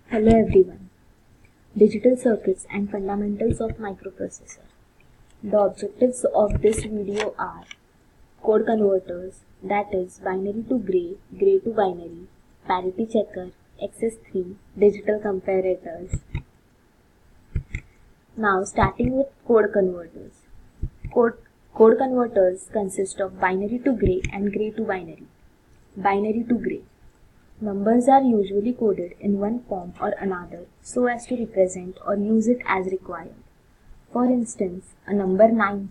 Hello everyone. Digital circuits and fundamentals of microprocessor. The objectives of this video are code converters, that is binary to gray, gray to binary, parity checker, XS3, digital comparators. Now starting with code converters. Code converters consist of binary to gray and gray to binary. Binary to gray. Numbers are usually coded in one form or another so as to represent or use it as required. For instance, a number 9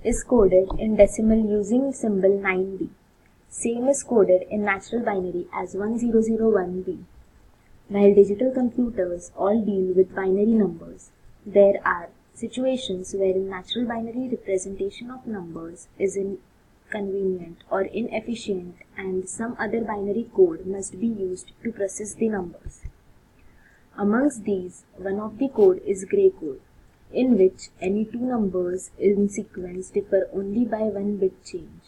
is coded in decimal using symbol 9b. Same is coded in natural binary as 1001b. While digital computers all deal with binary numbers, there are situations wherein natural binary representation of numbers is inconvenient or inefficient and some other binary code must be used to process the numbers. Amongst these, one of the code is gray code, in which any two numbers in sequence differ only by one bit change.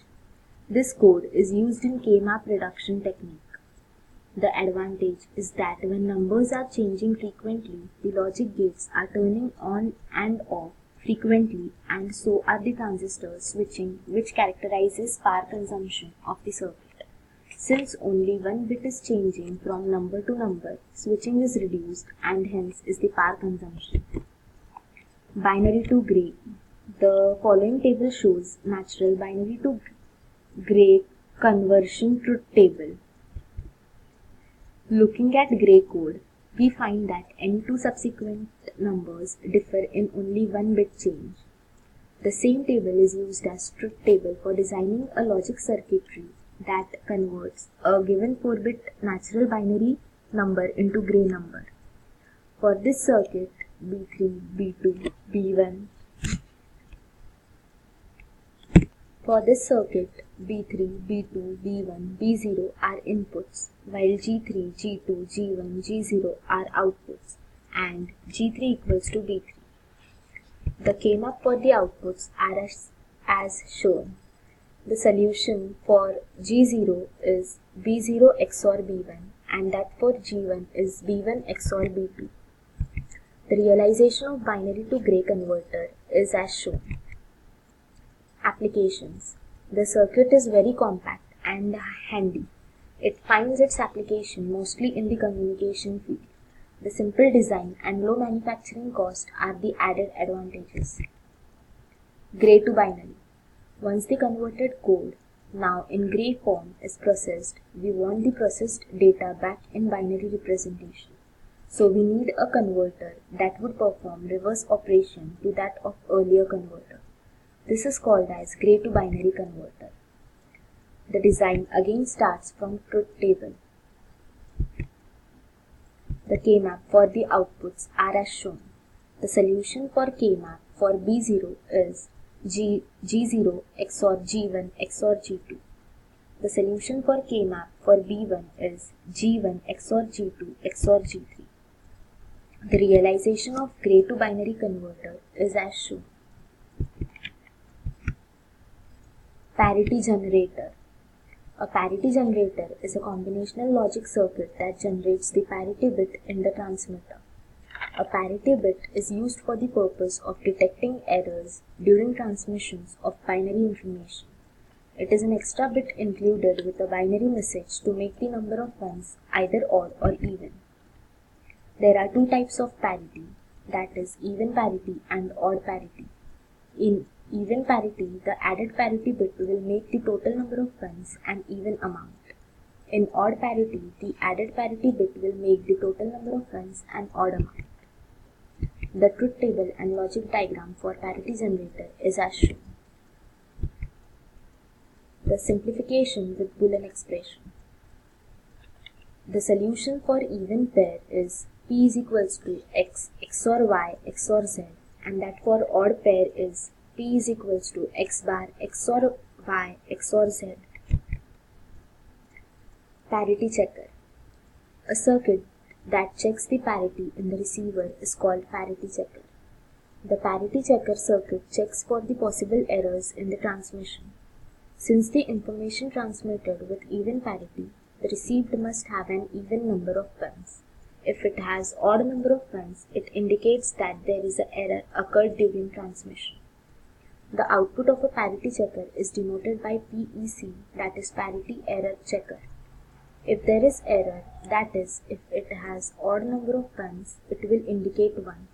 This code is used in K-map reduction technique. The advantage is that when numbers are changing frequently, the logic gates are turning on and off frequently, and so are the transistors switching, which characterizes power consumption of the circuit. Since only one bit is changing from number to number, switching is reduced and hence is the power consumption. Binary to gray. The following table shows natural binary to gray conversion truth table. Looking at gray code, we find that any two subsequent numbers differ in only one bit change. The same table is used as truth table for designing a logic circuitry that converts a given 4-bit natural binary number into gray number. For this circuit, B3, B2, B1. For this circuit, B3, B2, B1, B0 are inputs, while G3, G2, G1, G0 are outputs, and G3 equals to B3. The K-map for the outputs are as shown. The solution for G0 is B0 XOR B1, and that for G1 is B1 XOR B2. The realization of binary to gray converter is as shown. Applications. The circuit is very compact and handy. It finds its application mostly in the communication field. The simple design and low manufacturing cost are the added advantages. Gray to binary. Once the converted code, now in gray form, is processed, we want the processed data back in binary representation. So we need a converter that would perform reverse operation to that of earlier converter. This is called as gray to binary converter. The design again starts from truth table. The K-map for the outputs are as shown. The solution for K-map for B0 is G0 XOR G1 XOR G2. The solution for K-map for B1 is G1 XOR G2 XOR G3. The realization of gray to binary converter is as shown. Parity generator. A parity generator is a combinational logic circuit that generates the parity bit in the transmitter. A parity bit is used for the purpose of detecting errors during transmissions of binary information. It is an extra bit included with a binary message to make the number of ones either odd or even. There are two types of parity, that is even parity and odd parity. In even parity, the added parity bit will make the total number of ones an even amount. In odd parity, the added parity bit will make the total number of ones an odd amount. The truth table and logic diagram for parity generator is as shown. The simplification with Boolean expression. The solution for even pair is P is equals to X XOR Y XOR Z, and that for odd pair is P is equals to X bar XOR Y XOR Z. Parity checker. A circuit that checks the parity in the receiver is called parity checker. The parity checker circuit checks for the possible errors in the transmission. Since the information transmitted with even parity the received must have an even number of ones. If it has odd number of ones, it indicates that there is an error occurred during transmission. The output of a parity checker is denoted by PEC, that is parity error checker. If there is error, that is, if it has odd number of ones, it will indicate 1.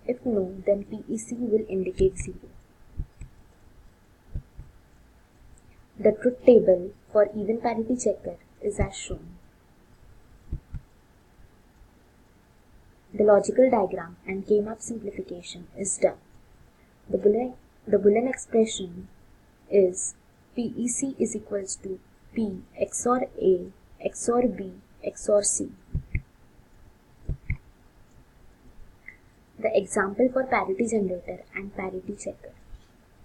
If no, then PEC will indicate 0. The truth table for even parity checker is as shown. The logical diagram and K-map simplification is done. The Boolean expression is PEC is equals to P XOR A XOR B XOR C. The example for parity generator and parity checker.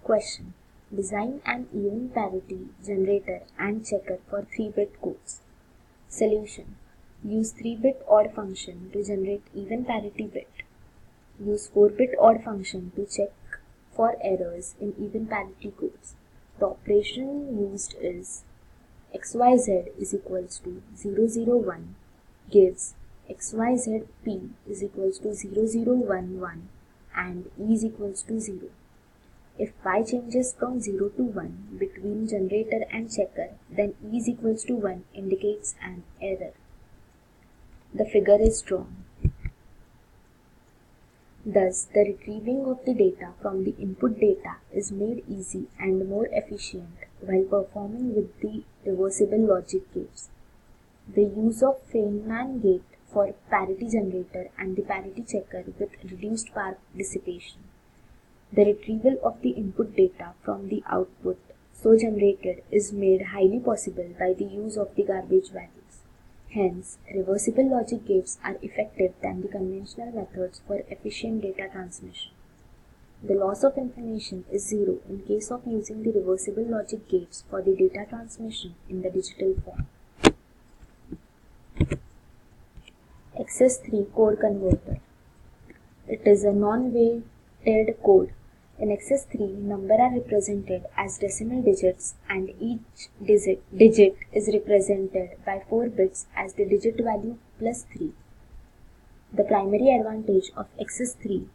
Question. Design an even parity generator and checker for 3-bit codes. Solution. Use 3-bit odd function to generate even parity bit. Use 4-bit odd function to check for errors in even parity codes. The operation used is XYZ is equals to 001 gives XYZP is equals to 0011 and E is equals to 0. If Y changes from 0 to 1 between generator and checker, then E is equals to 1 indicates an error. The figure is drawn. Thus, the retrieving of the data from the input data is made easy and more efficient while performing with the reversible logic gates. The use of Feynman gate for parity generator and the parity checker with reduced power dissipation. The retrieval of the input data from the output so generated is made highly possible by the use of the garbage values. Hence, reversible logic gates are effective than the conventional methods for efficient data transmission. The loss of information is 0 in case of using the reversible logic gates for the data transmission in the digital form. XS3 code converter. It is a non-weighted code. In XS3, numbers are represented as decimal digits and each digit is represented by 4 bits as the digit value plus 3. The primary advantage of XS3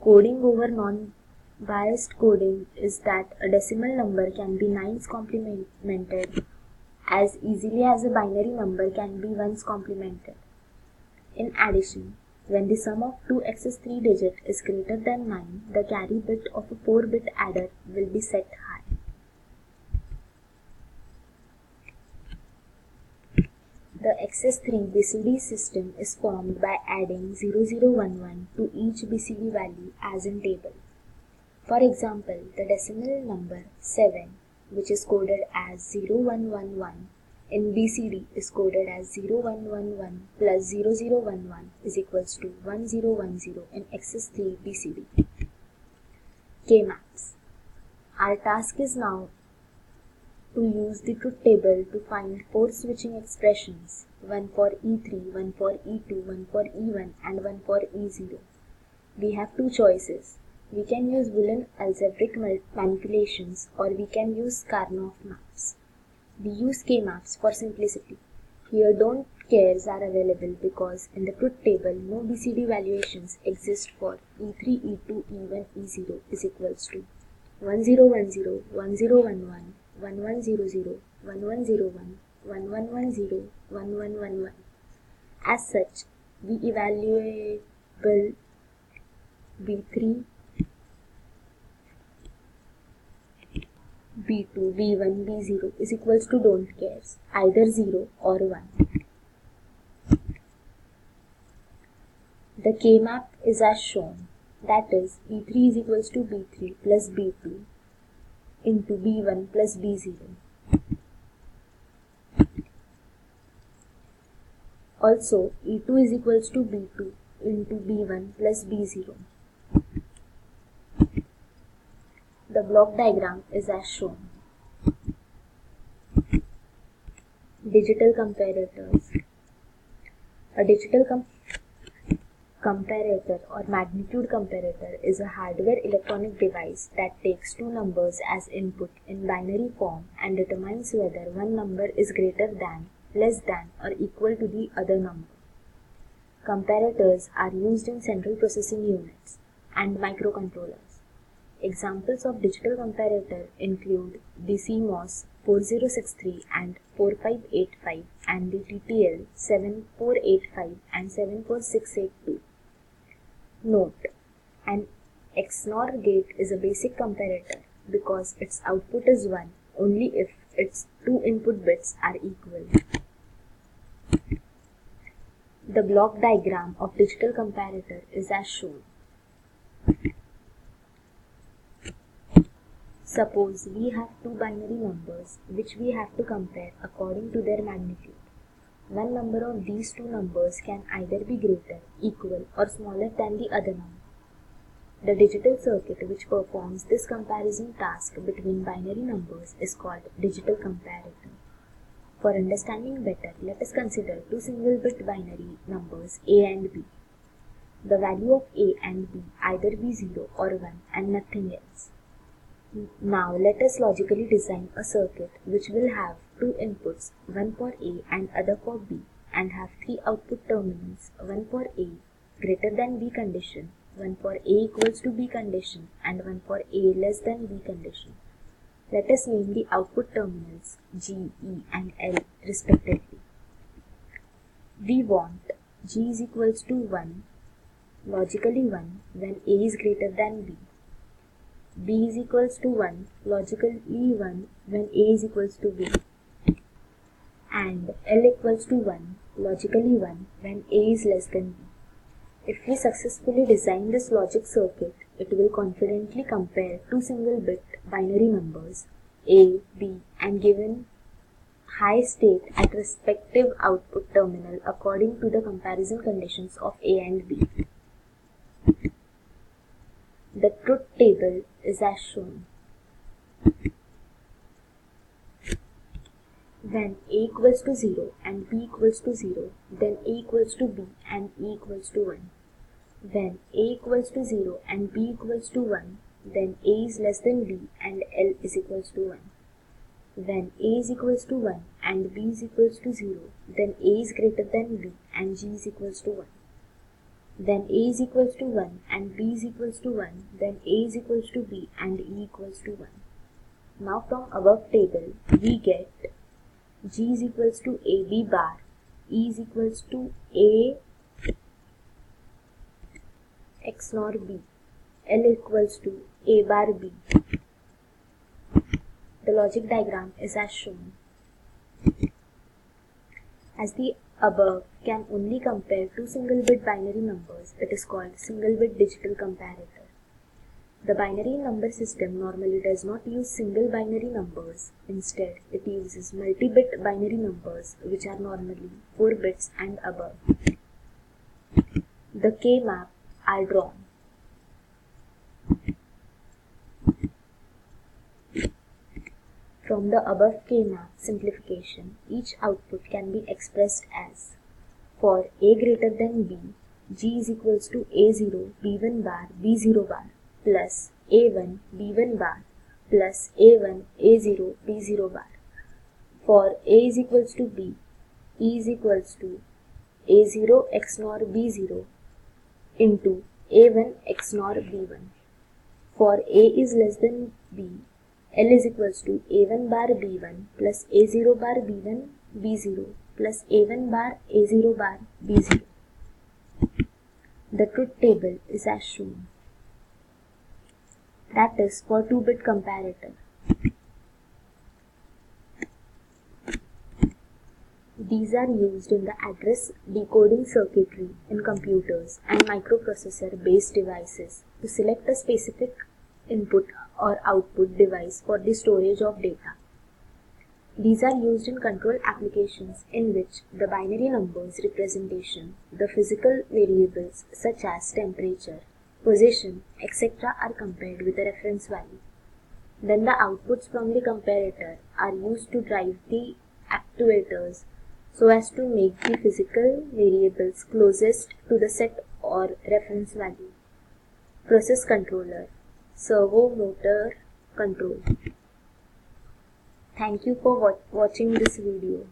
coding over non-biased coding is that a decimal number can be 9's complemented as easily as a binary number can be 1's complemented. In addition, when the sum of two XS3 digits is greater than 9, the carry bit of a 4-bit adder will be set high. The XS3 BCD system is formed by adding 0011 to each BCD value as in table. For example, the decimal number 7, which is coded as 0111, in BCD is coded as 0111 plus 0011 is equals to 1010 in XS3 BCD. K-maps. Our task is now to use the truth table to find 4 switching expressions, one for E3, one for E2, one for E1 and one for E0. We have 2 choices. We can use Boolean algebraic manipulations or we can use Karnaugh maps. We use K-maps for simplicity. Here don't cares are available because in the truth table no BCD valuations exist for E3, E2, E1, E0 is equals to 1010, 1011, 1100, 1101, 1110, 1111. As such, we evaluable B3, B2, B1, B0 is equals to don't cares, either 0 or 1. The K-map is as shown, that is E3 is equals to B3 plus B2 into B1 plus B0. Also, E2 is equals to B2 into B1 plus B0. The block diagram is as shown. Digital comparators. A digital comparator or magnitude comparator is a hardware electronic device that takes 2 numbers as input in binary form and determines whether one number is greater than less than or equal to the other number. Comparators are used in central processing units and microcontrollers. Examples of digital comparator include the CMOS 4063 and 4585 and the TTL 7485 and 74682. Note: an XNOR gate is a basic comparator because its output is 1 only if its two input bits are equal. The block diagram of digital comparator is as shown. Suppose we have two binary numbers which we have to compare according to their magnitude. One number of these two numbers can either be greater, equal, or smaller than the other number. The digital circuit which performs this comparison task between binary numbers is called digital comparator. For understanding better, let us consider two single-bit binary numbers A and B. The value of A and B either be 0 or 1 and nothing else. Now let us logically design a circuit which will have two inputs, one for A and other for B, and have three output terminals, one for A greater than B condition, one for A equals to B condition, and one for A less than B condition. Let us name the output terminals G, E and L respectively. We want G is equals to 1, logically 1, when A is greater than B. B is equals to 1, logically 1, when A is equals to B. And L equals to 1, logically 1, when A is less than B. If we successfully design this logic circuit, it will confidently compare two single-bit binary numbers A, B and given high state at respective output terminal according to the comparison conditions of A and B. The truth table is as shown. When A equals to 0 and B equals to 0, then A equals to B and E equals to 1. When A equals to 0 and B equals to 1, then A is less than B and L is equals to 1. When A is equals to 1 and B is equals to 0, then A is greater than B and G is equals to 1. When A is equals to 1 and B is equals to 1, then A is equals to B and E equals to 1. Now from above table, we get G is equals to AB bar, E is equals to A XNOR B, L equals to A bar B. The logic diagram is as shown. As the above can only compare two single-bit binary numbers, it is called single-bit digital comparator. The binary number system normally does not use single binary numbers. Instead, it uses multi-bit binary numbers which are normally 4 bits and above. The K-map are drawn. From the above K-map simplification, each output can be expressed as: for A greater than B, G is equals to A0 B1 bar B0 bar plus A1 B1 bar plus A1 A0 B0 bar. For A is equals to B, E is equals to A0 XNOR B0 into A1 XNOR B1. For A is less than B, L is equals to A1 bar B1 plus A0 bar B1 B0 plus A1 bar A0 bar B0. The truth table is as shown. That is for 2-bit comparator. These are used in the address decoding circuitry in computers and microprocessor based devices to select a specific input or output device for the storage of data. These are used in control applications in which the binary numbers representation, the physical variables such as temperature, position, etc. are compared with a reference value. Then the outputs from the comparator are used to drive the actuators so as to make the physical variables closest to the set or reference value. Process controller, servo motor control. Thank you for watching this video.